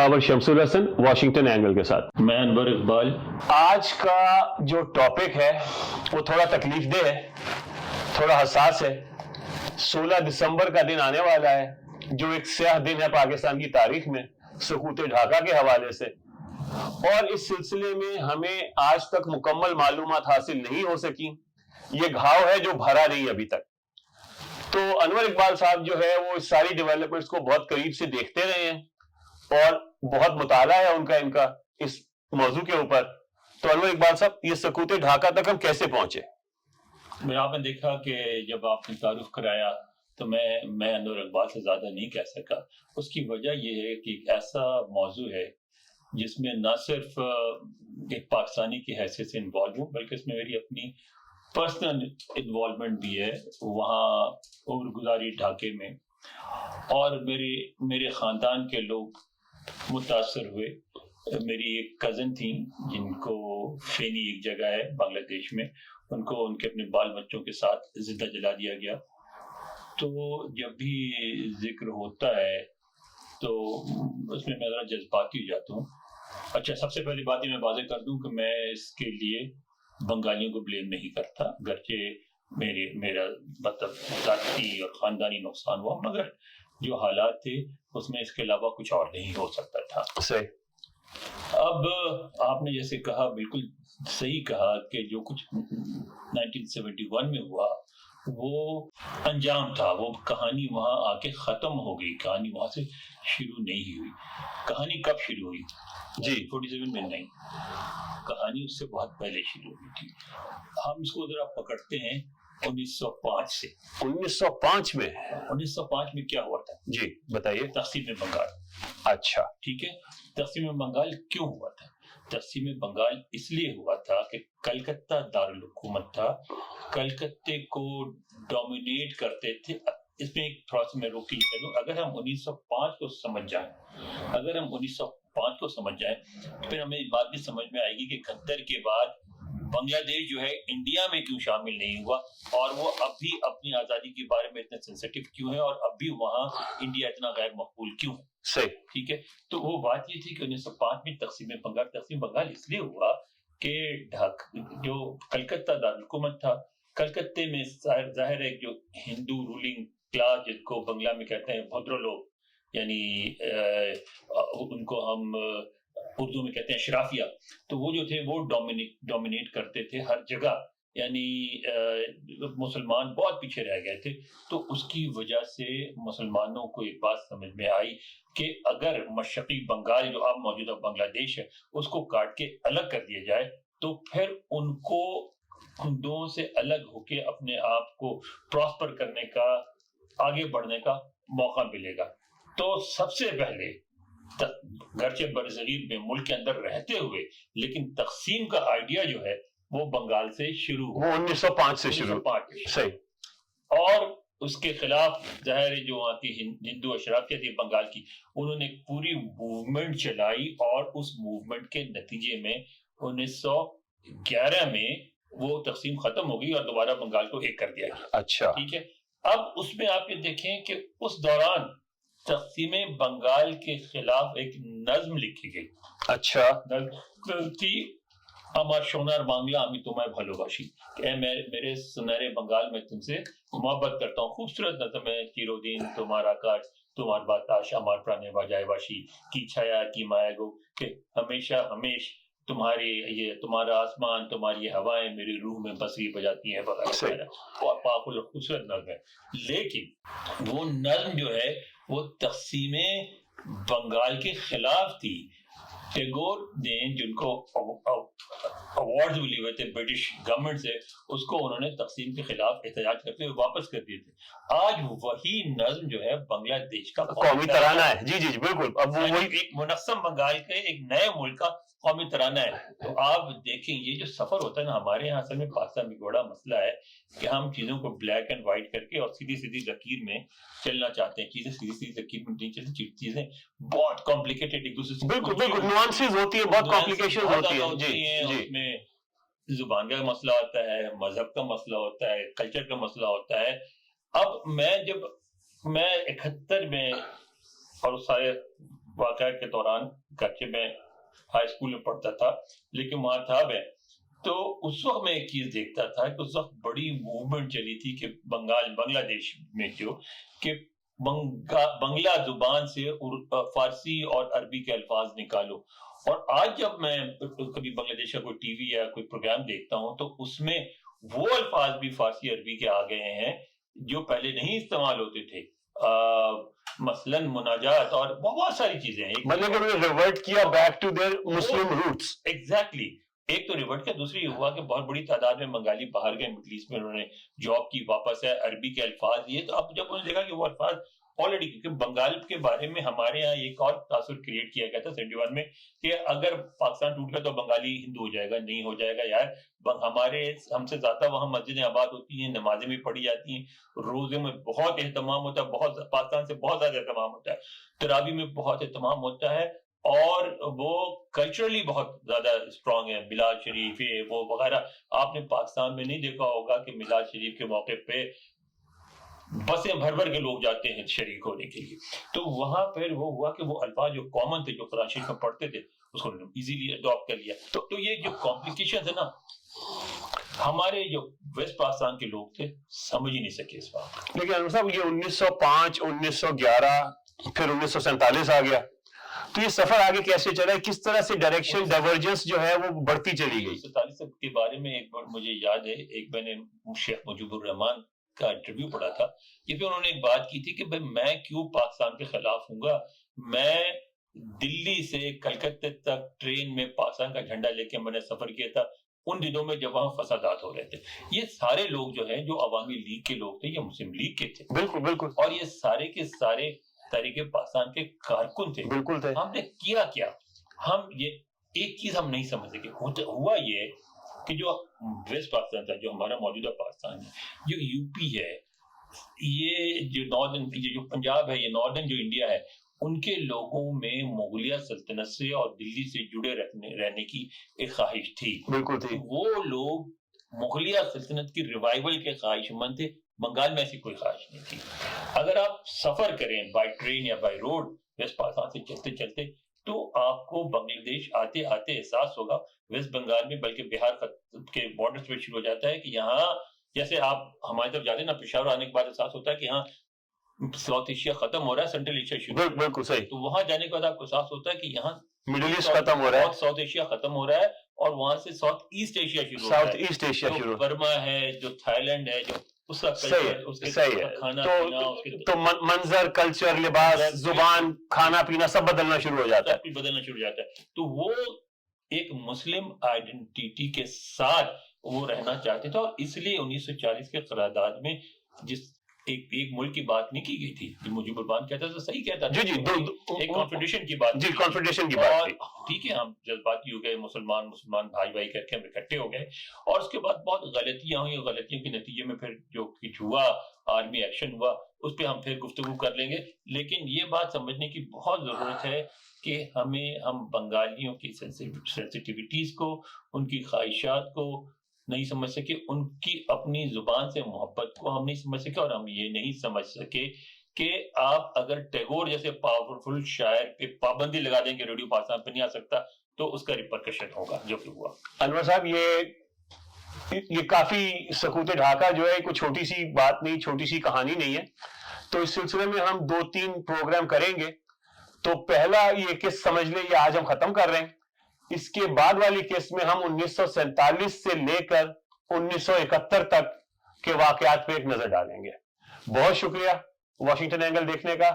مصطفیٰ شمس الحسن Washington angle کے ساتھ. میں انور اقبال. آج کا جو ٹاپک ہے وہ تھوڑا تکلیف دہ ہے, تھوڑا حساس ہے. 16 دسمبر کا دن آنے والا ہے جو ایک سیاہ دن ہے پاکستان کی تاریخ میں سقوط ڈھاکہ کے حوالے سے, اور اس سلسلے میں ہمیں آج تک مکمل معلومات حاصل نہیں ہو سکی. یہ گھاؤ ہے جو بھرا نہیں ابھی تک. تو انور اقبال صاحب جو ہے وہ اس ساری ڈیولپمنٹس کو بہت قریب سے دیکھتے رہے ہیں اور بہت مطالعہ ہے ان کا اس موضوع کے اوپر. تو انور اقبال صاحب, یہ سقوط ڈھاکہ تک ہم کیسے پہنچے؟ آپ نے دیکھا کہ جب آپ نے تعارف کرایا تو میں انور اقبال سے زیادہ نہیں کہہ سکا. اس کی وجہ یہ ہے کہ ایک ایسا موضوع ہے جس میں نہ صرف ایک پاکستانی کی حیثیت سے انوالو ہوں بلکہ اس میں میری اپنی پرسنل انوالومنٹ بھی ہے وہاں عمر گزاری ڈھاکے میں, اور میرے خاندان کے لوگ متاثر ہوئے. میری ایک کزن تھیں جن کو فینی ایک جگہ ہے بنگلہ دیش میں, ان کو ان کے اپنے بال بچوں کے ساتھ زندہ جلا دیا گیا. تو جب بھی ذکر ہوتا ہے تو اس میں ذرا جذباتی ہو جاتا ہوں. اچھا, سب سے پہلی بات یہ میں واضح کر دوں کہ میں اس کے لیے بنگالیوں کو بلیم نہیں کرتا, گرچہ میرا مطلب ذاتی اور خاندانی نقصان ہوا, مگر جو حالات تھے اس میں اس کے علاوہ کچھ اور نہیں ہو سکتا تھا. صحیح. اب آپ نے جیسے کہا, بالکل صحیح کہا کہ جو کچھ 1971 میں ہوا وہ انجام تھا. وہ کہانی وہاں آ کے ختم ہو گئی, کہانی وہاں سے شروع نہیں ہوئی. کہانی کب شروع ہوئی؟ جی 47 میں نہیں, کہانی اس سے بہت پہلے شروع ہوئی تھی. ہم اس کو ذرا پکڑتے ہیں 1905 سے. 1905 میں 1905 میں کیا ہوا تھا؟ جی بتائیے. تقسیم بنگال. اچھا ٹھیک ہے, تقسیم بنگال کیوں ہوا تھا؟ تقسیم بنگال اس لیے ہوا تھا کہ کلکتہ دارالحکومت تھا, کلکتے کو ڈومینیٹ کرتے تھے. اس میں ایک تھوڑا سا میں روک کے کہہ دوں, اگر ہم 1905 کو سمجھ جائیں, اگر ہم 1905 کو سمجھ جائیں تو پھر ہمیں بات بھی سمجھ میں آئے گی کہ 71 کے بعد بنگلہ دیش جو ہے انڈیا میں کیوں شامل نہیں ہوا, اور وہ اب بھی اپنی آزادی کے بارے میں اتنا سینسیٹیو کیوں ہے, اور اب بھی وہاں انڈیا اتنا غیر مقبول کیوں ہے. صحیح. ٹھیک ہے, تو وہ بات یہ تھی کہ 1905 میں تقسیم بنگال اس لیے ہوا کہ جو کلکتہ دارالحکومت تھا, کلکتے میں ظاہر ہے جو ہندو رولنگ کلاس جس کو بنگلہ میں کہتے ہیں بھدر لوگ, یعنی ان کو ہم اردو میں کہتے ہیں اشرافیہ, تو وہ جو تھے وہ ڈومینیٹ کرتے تھے ہر جگہ, یعنی مسلمان بہت پیچھے رہ گئے تھے. تو اس کی وجہ سے مسلمانوں کو ایک بات سمجھ میں آئی کہ اگر مشرقی بنگال جو اب موجودہ بنگلہ دیش ہے اس کو کاٹ کے الگ کر دیا جائے تو پھر ان کو ہندوؤں سے الگ ہو کے اپنے آپ کو پراسپر کرنے کا, آگے بڑھنے کا موقع ملے گا. تو سب سے پہلے گرچہ برصغیر میں ملک کے اندر رہتے ہوئے لیکن تقسیم کا آئیڈیا جو ہے وہ بنگال سے شروع ہوا, وہ 1905 سے شروع. صحیح. اور اس کے خلاف ظاہر جو وہاں کی ہندو اشرافیہ تھی بنگال کی, انہوں نے پوری موومنٹ چلائی, اور اس موومنٹ کے نتیجے میں 1911 میں وہ تقسیم ختم ہو گئی اور دوبارہ بنگال کو ایک کر دیا گیا. اچھا. ٹھیک ہے, اب اس میں آپ یہ دیکھیں کہ اس دوران تقسیم بنگال کے خلاف ایک نظم لکھی گئی. اچھا. نظم تھی আমার সোনার বাংলা আমি তোমায় ভালোবাসি, کہ اے میرے سنہرے بنگال میں تم سے محبت کرتا ہوں. خوبصورت نظم ہے. چیرودین تمہارا کاش تمہار باتاش امار پرانے بجائے باشی کی چھایا کی مایا گو, کہ ہمیشہ ہمیش تمہاری یہ تمہارا آسمان تمہاری ہوائیں میری روح میں بسری بجاتی ہیں وغیرہ. پاک خوبصورت نظم ہے. لیکن وہ نظم جو ہے وہ تقسیم بنگال کے خلاف تھی. ٹیگور نے جن کو ایوارڈز ملے ہوئے تھے برٹش گورنمنٹ سے, اس کو انہوں نے تقسیم کے خلاف احتجاج کرتے ہوئے واپس کر دیے تھے. آج وہی نظم جو ہے بنگلہ دیش کا قومی ترانہ ہے. جی جی بالکل. اب وہ ایک منظم بنگال کے ایک نئے ملک کا قومی ترانہ ہے. تو آپ دیکھیں یہ جو سفر ہوتا ہے نا, ہمارے یہاں اصل میں پاکستان میں بڑا مسئلہ ہے کہ ہم چیزوں کو بلیک اینڈ وائٹ کر کے اور سیدھی سیدھی لکیر میں چلنا چاہتے ہیں. چیزیں سیدھی سیدھی لکیر میں نہیں چلتی, چیزیں بہت کمپلیکیٹڈ ایک دوسرے سے بالکل بالکل نوانسز ہوتی ہے, بہت کمپلیکیشن ہوتی ہے. جی اس میں زبان کا مسئلہ ہوتا ہے, مذہب کا مسئلہ ہوتا ہے, کلچر کا مسئلہ ہوتا ہے. اب میں 71 میں اور سارے واقعہ کے دوران، گرچہ میں ہائی اسکول میں پڑھتا تھا لیکن وہاں تھا میں، تو اس وقت میں ایک چیز دیکھتا تھا کہ اس وقت بڑی موومنٹ چلی تھی کہ بنگلہ دیش میں جو کہ بنگلہ زبان سے فارسی اور عربی کے الفاظ نکالو. اور آج جب میں کبھی بنگلہ دیش کا کوئی ٹی وی یا کوئی پروگرام دیکھتا ہوں تو اس میں وہ الفاظ بھی فارسی عربی کے آ گئے ہیں جو پہلے نہیں استعمال ہوتے تھے، مثلاً مناجات اور بہت ساری چیزیں ہیں. مطلب انہوں نے ریورٹ کیا back to their Muslim roots. Exactly. ایک تو ریورٹ کیا، دوسری یہ ہوا کہ بہت بڑی تعداد میں بنگالی باہر گئے مڈل ایسٹ میں، انہوں نے جاب کی، واپس ہے، عربی کے الفاظ یہ. تو اب جب انہوں نے دیکھا کہ وہ الفاظ آلریڈی، کیونکہ بنگال کے بارے میں ہمارے یہاں ایک اور تاثر کریٹ کیا گیا تھا 71 میں کہ اگر پاکستان ٹوٹ گیا تو بنگالی ہندو ہو جائے گا. نہیں ہو جائے گا یار. ہم سے زیادہ وہاں مسجدیں آباد ہوتی ہیں، نمازیں بھی پڑھی جاتی ہیں، روزے میں بہت اہتمام ہوتا ہے، بہت پاکستان سے بہت زیادہ اہتمام ہوتا ہے، تراویح میں بہت اہتمام ہوتا ہے، اور وہ کلچرلی بہت زیادہ اسٹرانگ ہے. میلاد شریف وہ وغیرہ آپ نے پاکستان میں نہیں دیکھا ہوگا کہ میلاد شریف کے موقع پہ بسیں بھر بھر کے لوگ جاتے ہیں شریک ہونے کے لیے. تو وہاں پھر وہ ہوا کہ وہ الفاظ جو کامن تھے، جو قرآن شریف میں پڑھتے تھے، اس کو ایزیلی اڈاپٹ کر لیا. تو یہ جو کمپلیکیشنز ہے نا، ہمارے جو ویسٹ پاکستان کے لوگ تھے سمجھ ہی نہیں سکے اس بات. لیکن انور صاحب یہ 1905 1911 پھر 1947 آ گیا، تو یہ سفر آگے کیسے چلا ہے؟ کس طرح سے ڈائریکشن ڈائیورجنس جو ہے وہ بڑھتی چلی گئی؟ 47 کے بارے میں ایک بار مجھے یاد ہے، ایک میں نے شیخ مجیب الرحمان کا انٹرویو پڑھا تھا، یہ پہ انہوں نے ایک بات کی تھی کہ بھائی میں کیوں پاکستان کے خلاف ہوں گا. میں دلی سے کلکتے تک ٹرین میں پاکستان کا جھنڈا لے کے میں نے سفر کیا تھا ان دنوں میں جب وہاں فسادات ہو رہے تھے. یہ سارے لوگ جو ہیں جو عوامی لیگ کے لوگ تھے، یہ مسلم لیگ کے تھے. بالکل بالکل. اور یہ سارے کے سارے تحریک پاکستان کے کارکن تھے. بالکل تھے. ہم نے کیا کیا؟ ہم یہ ایک چیز ہم نہیں سمجھ سکے. ہوا یہ کہ جو ویسٹ پاکستان تھا، جو ہمارا موجودہ پاکستان ہے، جو یو پی ہے، یہ جو ناردرن، یہ جو پنجاب ہے، یہ ناردرن جو انڈیا ہے، ان کے لوگوں میں مغلیہ سلطنت سے اور دلی سے جڑے رہنے کی ایک خواہش تھی. بالکل تھی. وہ لوگ مغلیہ سلطنت کی ریوائول کے خواہش مند تھے. بنگال میں ایسی کوئی خواہش نہیں تھی. اگر آپ سفر کریں بائی ٹرین یا بائی روڈ ویسٹ پاکستان سے چلتے چلتے تو آپ کو بنگلہ دیش آتے آتے احساس ہوگا، ویسٹ بنگال میں بلکہ بہار کے بارڈر پہ شروع ہو جاتا ہے کہ یہاں جیسے آپ ہماری طرف جاتے ہیں نا، پشاور آنے کے بعد احساس ہوتا ہے کہ یہاں ساؤتھ ایشیا ختم ہو رہا ہے، سینٹرل ایشیا شروع. بالکل صحیح. تو وہاں جانے کے بعد آپ کو احساس ہوتا ہے کہ یہاں مڈل ایسٹ ختم ہو رہا ہے، ساؤتھ ایشیا ختم ہو رہا ہے، اور وہاں سے ساؤتھ ایسٹ ایشیا شروع ہو رہا ہے. ساؤتھ ایسٹ ایشیا شروع، برما ہے، جو تھائی لینڈ ہے، جو اس کا کلچر، اس کے کھانا پینا، تو منظر، کلچر، لباس، زبان، کھانا پینا سب بدلنا شروع ہو جاتا ہے. بدلنا شروع ہو جاتا ہے. تو وہ ایک مسلم آئیڈینٹی کے ساتھ وہ رہنا چاہتے تھے. اور اس لیے 1940 کے قرارداد میں جس ایک ملک کی بات نہیں کی گئی تھی، مجیب الرحمان کہتا تھا، صحیح کہتا تھا، جی ایک کانفیڈریشن کی بات. جی کانفیڈریشن کی بات تھی. ٹھیک ہے، ہم جذباتی ہو گئے، مسلمان بھائی کر کے ہم اکٹھے ہو گئے، اور اس کے بعد بہت غلطیاں ہوئی. غلطیوں کے نتیجے میں پھر جو کچھ ہوا، آرمی ایکشن ہوا، اس پہ ہم پھر گفتگو کر لیں گے. لیکن یہ بات سمجھنے کی بہت ضرورت ہے کہ ہم بنگالیوں کی سینسٹیوٹیز کو، ان کی خواہشات کو نہیں سمجھ سکے، ان کی اپنی زبان سے محبت کو ہم نہیں سمجھ سکے، اور ہم یہ نہیں سمجھ سکے کہ آپ اگر ٹیگور جیسے پاورفل شاعر پہ پابندی لگا دیں کہ ریڈیو پاکستان پہ نہیں آ سکتا تو اس کا ریپرکشن ہوگا، جو کہ ہوا. انور صاحب یہ کافی سکوت ڈھاکہ جو ہے کوئی چھوٹی سی بات نہیں، چھوٹی سی کہانی نہیں ہے. تو اس سلسلے میں ہم 2-3 پروگرام کریں گے. تو پہلا یہ قسط سمجھ لیں یہ آج ہم ختم کر رہے ہیں. اس کے بعد والی قسط میں ہم 1947 سے لے کر 1971 تک کے واقعات پہ ایک نظر ڈالیں گے. بہت شکریہ واشنگٹن اینگل دیکھنے کا.